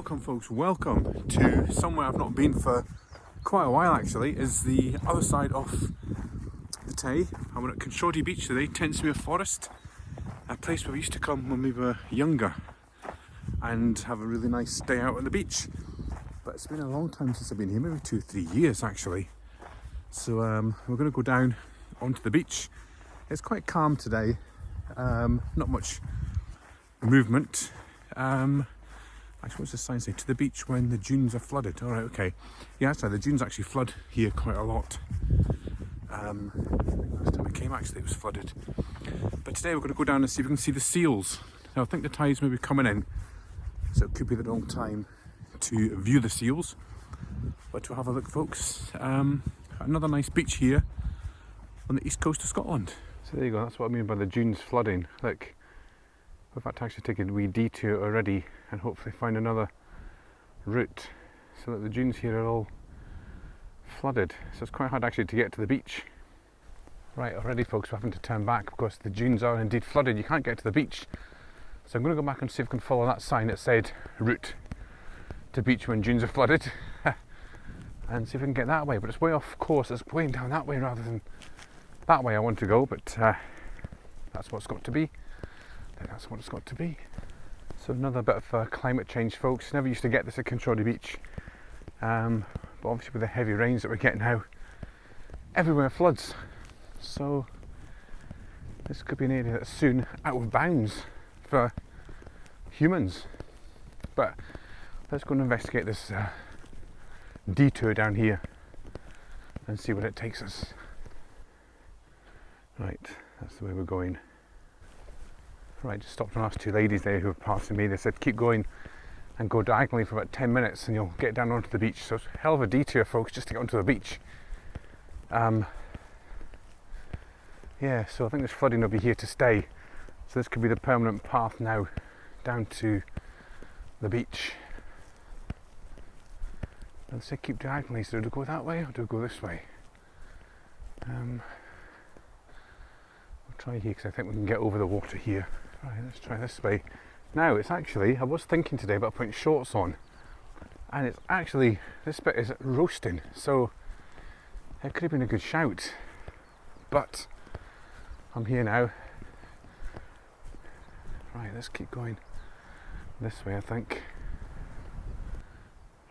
Welcome folks, welcome to somewhere I've not been for quite a while actually, is the other side of the Tay. I'm at Kinshaldy beach today, Tentsmuir forest, a place where we used to come when we were younger and have a really nice day out on the beach. But it's been a long time since I've been here, maybe 2 or 3 years actually. So we're going to go down onto the beach. It's quite calm today, not much movement. Actually, what's the sign say? To the beach when the dunes are flooded. Alright, okay. Yeah, that's right, the dunes actually flood here quite a lot. Last time I came actually it was flooded. But today we're going to go down and see if we can see the seals. Now I think the tide's maybe coming in, so it could be the wrong time to view the seals. But we'll have a look folks. Another nice beach here on the east coast of Scotland. So there you go, that's what I mean by the dunes flooding. Look. We've had to actually take a wee detour already and hopefully find another route, so that the dunes here are all flooded. So it's quite hard actually to get to the beach. Right, already folks, we're having to turn back because the dunes are indeed flooded. You can't get to the beach. So I'm going to go back and see if I can follow that sign that said route to beach when dunes are flooded and see if we can get that way. But it's way off course, it's going down that way rather than that way I want to go, but that's what it's got to be. That's what it's got to be. So another bit of climate change folks. Never used to get this at Kinshaldy beach, but obviously with the heavy rains that we're getting now, everywhere floods. So this could be an area that's soon out of bounds for humans. But let's go and investigate this detour down here and see where it takes us. Right, that's the way we're going. Right, just stopped and asked two ladies there who were passing me. They said keep going and go diagonally for about 10 minutes and you'll get down onto the beach. So it's a hell of a detour folks just to get onto the beach. Yeah, so I think this flooding will be here to stay. So this could be the permanent path now down to the beach. And they said keep diagonally, so do we go that way or do we go this way? We'll try here because I think we can get over the water here. Right, let's try this way. Now it's actually, I was thinking today about putting shorts on, and it's actually, this bit is roasting, so it could have been a good shout, but I'm here now. Right, let's keep going this way I think.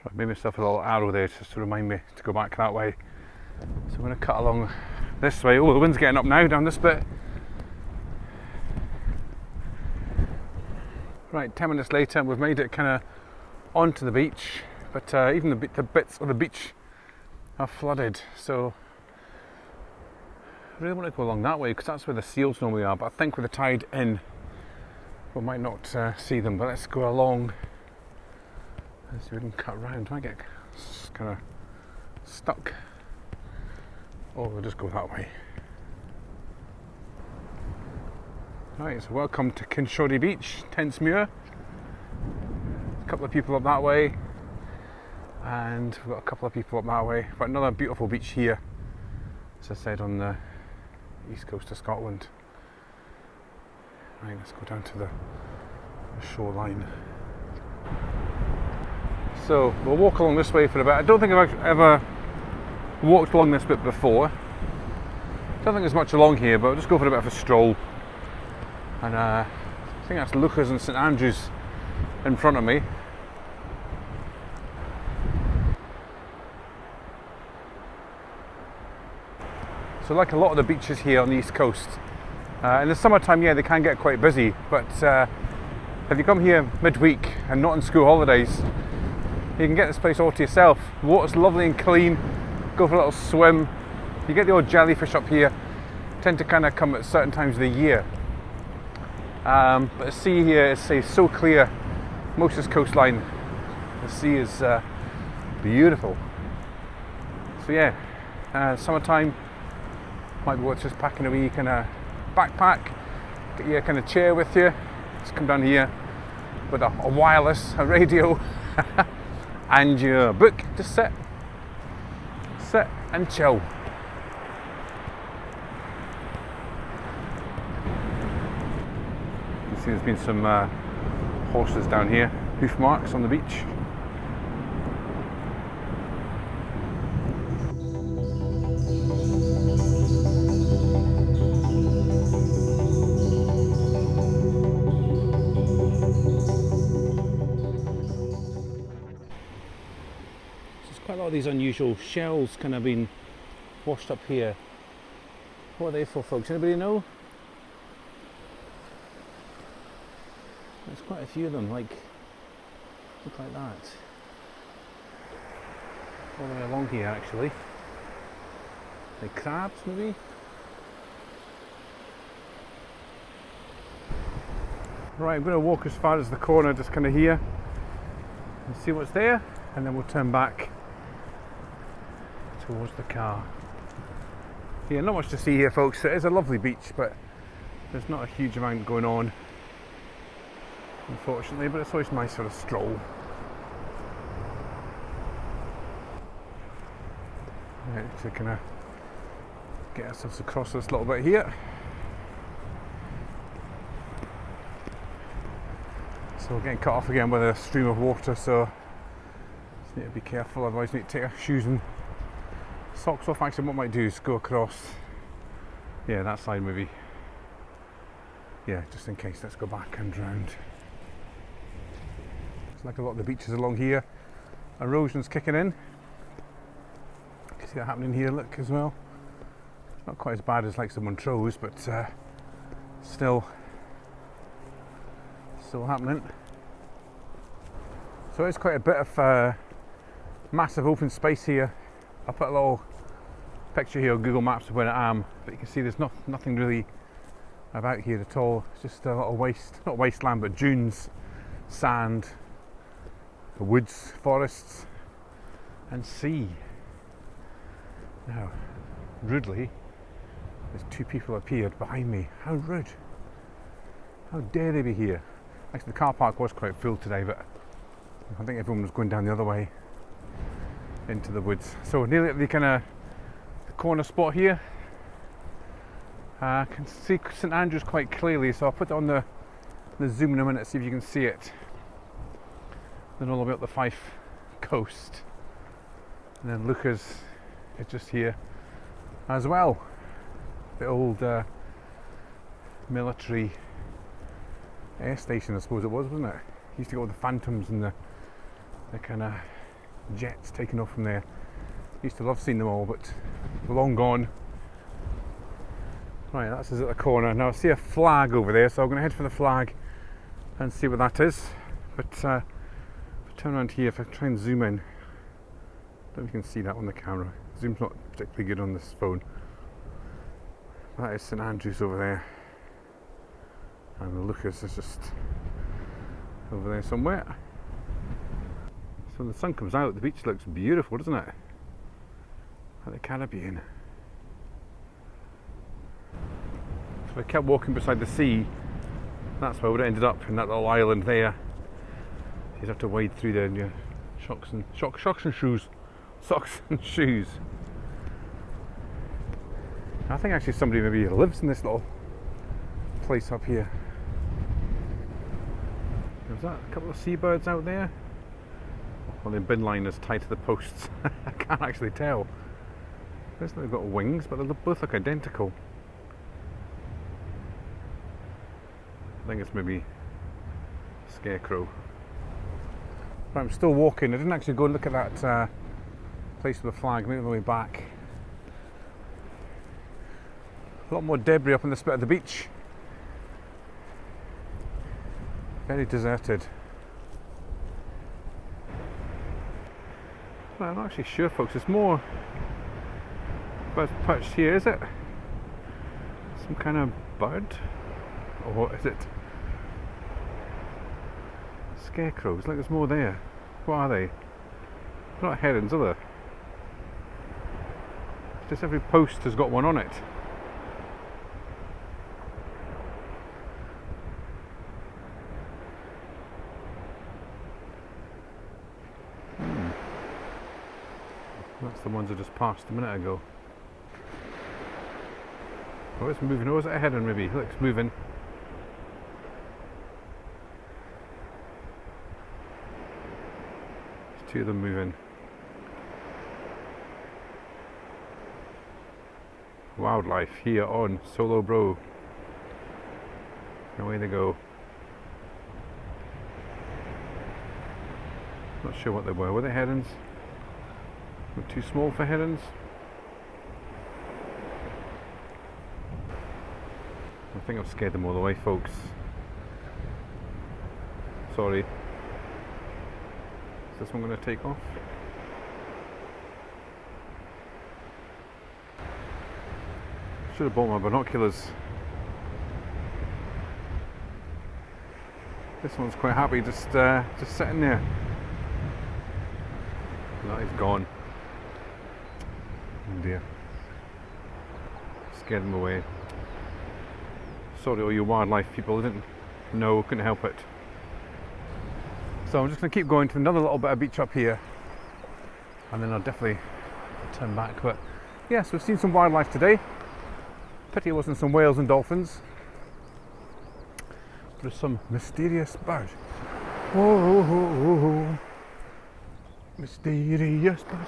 Right, made myself a little arrow there just to remind me to go back that way. So I'm going to cut along this way. Oh, the wind's getting up now down this bit. Right, 10 minutes later we've made it kind of onto the beach, but even the bits of the beach are flooded, so I really want to go along that way because that's where the seals normally are, but I think with the tide in we might not see them. But let's go along and see if we can cut around. I get kind of stuck, or we'll just go that way. Right, so welcome to Kinshaldy beach, Tentsmuir. A couple of people up that way, and we've got a couple of people up that way. But another beautiful beach here, as I said, on the east coast of Scotland. Right, let's go down to the shoreline. So we'll walk along this way for a bit. I don't think I've ever walked along this bit before. I don't think there's much along here, but we'll just go for a bit of a stroll. And I think that's Lucas and St Andrews in front of me. So like a lot of the beaches here on the east coast, in the summertime, yeah, they can get quite busy, but if you come here midweek and not on school holidays, you can get this place all to yourself. The water's lovely and clean, go for a little swim. You get the odd jellyfish up here, tend to kind of come at certain times of the year. But the sea here is so clear, most of this coastline, the sea is beautiful. So yeah, summertime might be worth just packing a wee kind of backpack, get your kind of chair with you, just come down here with a wireless, a radio, and your book, just sit and chill. You can see there's been some horses down here, hoof marks on the beach. of these unusual shells kind of been washed up here. What are they for, folks? Anybody know? There's quite a few of them, like, look like that. All the way along here, actually. Like crabs, maybe? Right, I'm going to walk as far as the corner, just kind of here, and see what's there, and then we'll turn back towards the car. Yeah, not much to see here, folks. It is a lovely beach, but there's not a huge amount going on, unfortunately, but it's always nice for a stroll. Right, to kind of get ourselves across this little bit here. So we're getting cut off again by the stream of water, so just need to be careful, otherwise we need to take our shoes and socks off. Actually, what I might do is go across, yeah, that side maybe. Yeah, just in case. Let's go back and round. It's like a lot of the beaches along here, erosion's kicking in. You can see that happening here, look, as well. Not quite as bad as like the Montrose, but still happening. So it's quite a bit of massive open space here. I'll put a little picture here on Google Maps of where I am, but you can see there's nothing really about here at all. It's just a little not wasteland, but dunes, sand, woods, forests, and sea. Now, rudely, there's two people appeared behind me. How rude. How dare they be here? Actually, the car park was quite full today, but I think everyone was going down the other way into the woods. So nearly at the kind of the corner spot here. I can see St Andrews quite clearly, so I'll put it on the zoom in a minute, see if you can see it. Then all the way up the Fife coast. And then Lucas is just here as well. The old military air station, I suppose it was, wasn't it? Used to go with the Phantoms and the kind of jets taking off from there. Used to love seeing them all, but long gone. Right, that's us at the corner. Now I see a flag over there, so I'm going to head for the flag and see what that is. But if I turn around here, if I try and zoom in, I don't know if you can see that on the camera. Zoom's not particularly good on this phone. That is St Andrews over there. And the Lucas is just over there somewhere. So when the sun comes out, the beach looks beautiful, doesn't it? Like the Caribbean. So if I kept walking beside the sea, that's where I would have ended up, in that little island there. You'd have to wade through there in your socks and shoes. Socks and shoes. I think actually somebody maybe lives in this little place up here. Is that a couple of seabirds out there? Well, the bin line is tied to the posts. I can't actually tell. Looks like they've got wings, but they both look identical. I think it's maybe a scarecrow. But I'm still walking. I didn't actually go and look at that place with the flag. Maybe on the way back. A lot more debris up on this bit of the beach. Very deserted. Well, I'm not actually sure, folks. It's more birds perched here, is it? Some kind of bird? Or what is it? Scarecrows, like there's more there. What are they? They're not herons, are they? Just every post has got one on it. That's the ones I just passed a minute ago. Oh, it's moving. Oh, is it a heron maybe? Look, it's moving. There's two of them moving. Wildlife here on Solo Bro. Away they go. Not sure what they were. Were they herons? Not too small for herons. I think I've scared them all away, folks. Sorry. Is this one going to take off? Should have bought my binoculars. This one's quite happy, just sitting there. That is gone. Oh dear. Scared them away. Sorry, all you wildlife people, didn't know, couldn't help it. So I'm just going to keep going to another little bit of beach up here, and then I'll definitely turn back. But yes, we've seen some wildlife today. Pity it wasn't some whales and dolphins. There's some mysterious bird. Whoa, whoa, whoa. Mysterious bird.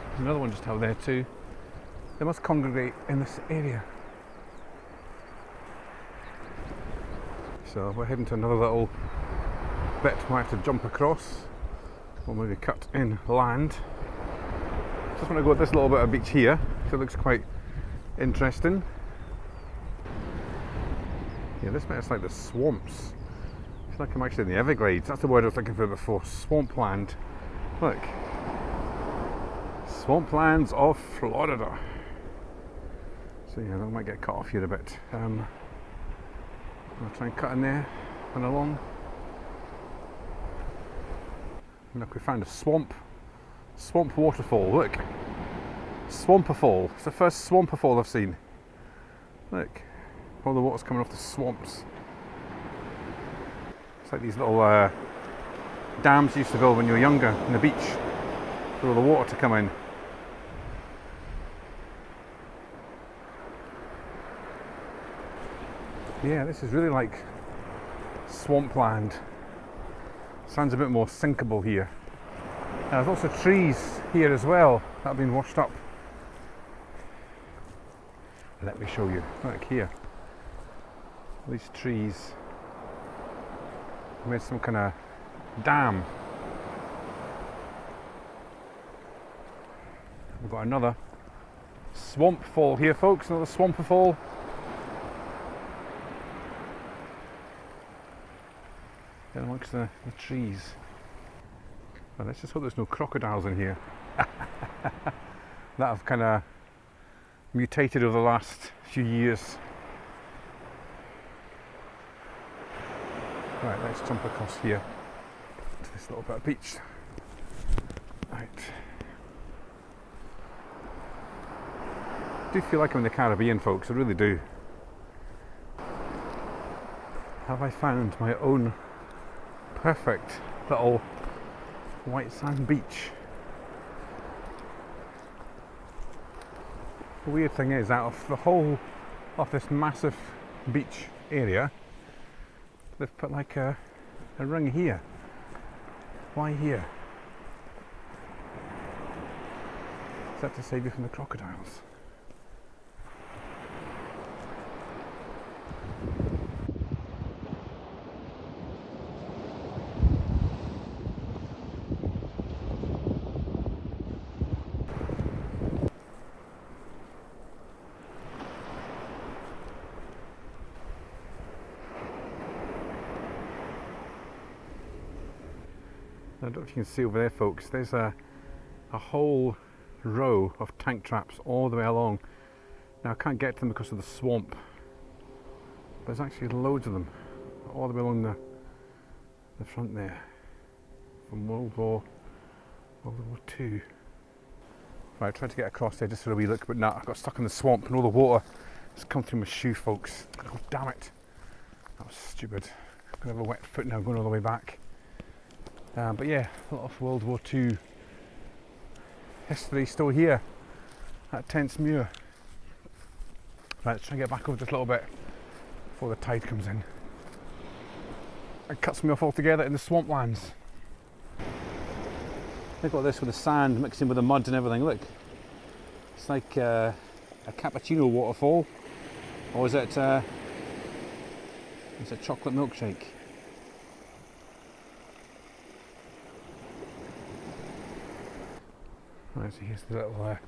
There's another one just out there too. They must congregate in this area. So we're heading to another little bit we might have to jump across, or maybe cut in land. Just want to go at this little bit of beach here, because it looks quite interesting. Yeah, this bit is like the swamps. It's like I'm actually in the Everglades. That's the word I was looking for before. Swampland. Look. Swamplands of Florida. So yeah, that might get cut off here a bit. I'll try and cut in there and along. Look, we found a swamp waterfall. Look, Swampafall. It's the first Swampafall I've seen. Look, all the water's coming off the swamps. It's like these little dams you used to build when you were younger on the beach for all the water to come in. Yeah, this is really like swampland. Sounds a bit more sinkable here. There's also trees here as well that have been washed up. Let me show you. Look here. These trees made some kind of dam. We've got another swamp fall here, folks. Another swampafall. Amongst the trees. Well, let's just hope there's no crocodiles in here. That have kind of mutated over the last few years. Right, let's jump across here to this little bit of beach. Right. I do feel like I'm in the Caribbean, folks, I really do. Have I found my own perfect little white sand beach? The weird thing is, out of the whole of this massive beach area, they've put like a ring here. Why here? Is that to save you from the crocodiles? I don't know if you can see over there, folks, there's a whole row of tank traps all the way along. Now I can't get to them because of the swamp, but there's actually loads of them all the way along the front there, from World War II. Right, I tried to get across there just for a wee look, but nah, I got stuck in the swamp and all the water has come through my shoe, folks. Oh, damn it. That was stupid. I'm going to have a wet foot now going all the way back. But yeah, a lot of World War II history still here at Tentsmuir. Right, let's try and get back over just a little bit before the tide comes in. It cuts me off altogether in the swamplands. Look at this with the sand mixing with the mud and everything, look. It's like a cappuccino waterfall. Or is it it's a chocolate milkshake? see here's the little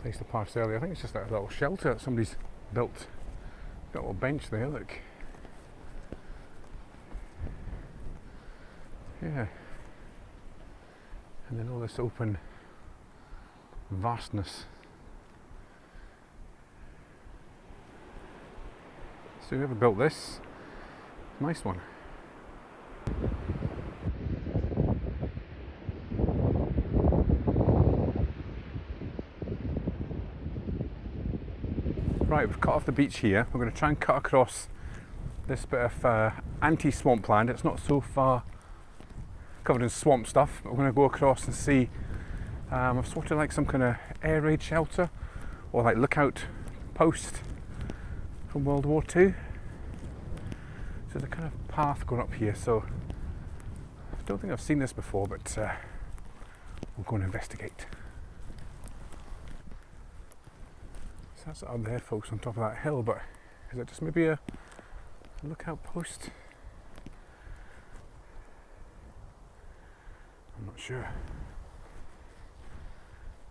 place to pass earlier. I think it's just like a little shelter that somebody's built. Got a little bench there, look. Yeah. And then all this open vastness. So whoever built this, nice one. Right, we've cut off the beach here. We're going to try and cut across this bit of anti-swampland. It's not so far covered in swamp stuff, but we're going to go across and see. I've sorted like some kind of air raid shelter or like lookout post from World War II. So there's a kind of path going up here, so I don't think I've seen this before, but we'll go and investigate. So that's up there, folks, on top of that hill, but is it just maybe a lookout post? I'm not sure.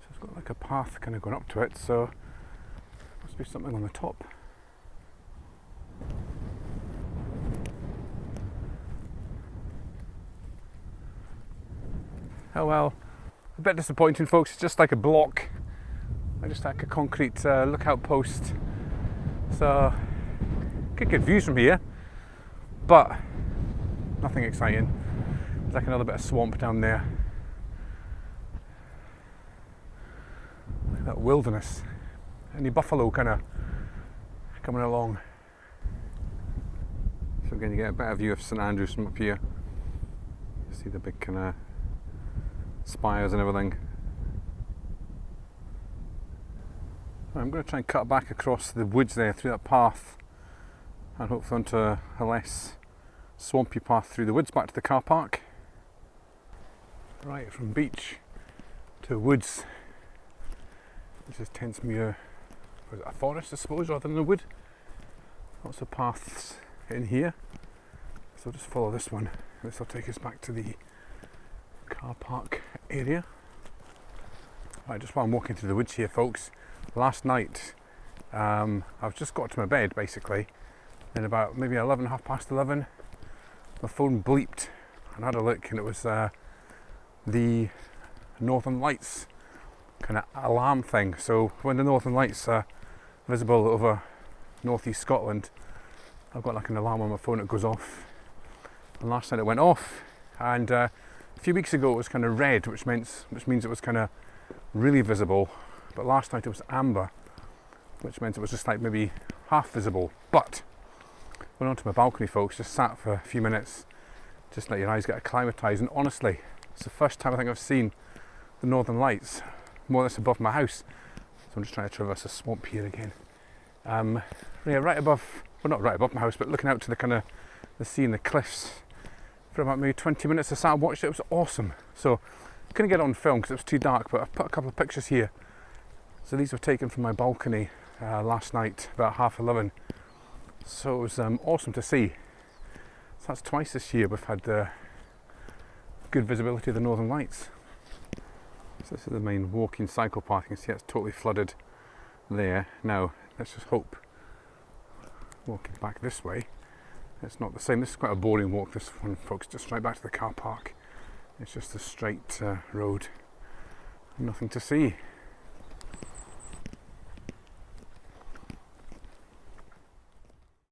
So it's got like a path kind of going up to it, so must be something on the top. Oh well, a bit disappointing, folks. It's just like a block, just like a concrete lookout post. So could get views from here, but nothing exciting. There's like another bit of swamp down there. Look at that wilderness. Any buffalo kind of coming along. So again, you get a better view of St Andrews from up here. You see the big kind of spires and everything. I'm going to try and cut back across the woods there through that path and hopefully onto a less swampy path through the woods back to the car park. Right, from beach to woods. This is Tentsmuir. Was it a forest, I suppose, rather than a wood? Lots of paths in here. So I'll just follow this one. This will take us back to the car park area. Right, just while I'm walking through the woods here, folks, last night I've just got to my bed basically, and about maybe 11, half past 11, my phone bleeped and I had a look, and it was the Northern Lights kind of alarm thing. So when the Northern Lights are visible over northeast Scotland, I've got like an alarm on my phone that goes off, and last night it went off, and a few weeks ago it was kind of red, which means it was kind of really visible, but last night it was amber, which meant it was just like maybe half visible. But went onto my balcony, folks, just sat for a few minutes, just let your eyes get acclimatised, and honestly, it's the first time I think I've seen the Northern Lights more or less above my house. So I'm just trying to traverse a swamp here again. Yeah, right above, well, not right above my house, but looking out to the kind of the sea and the cliffs for about maybe 20 minutes. I sat and watched it. It was awesome. So I couldn't get it on film because it was too dark, but I've put a couple of pictures here. So these were taken from my balcony last night about 11:30. So it was awesome to see. So that's twice this year we've had good visibility of the Northern Lights. So this is the main walking cycle path. You can see it's totally flooded there. Now let's just hope, walking back this way, it's not the same. This is quite a boring walk, this one, folks, just right back to the car park. It's just a straight road, nothing to see.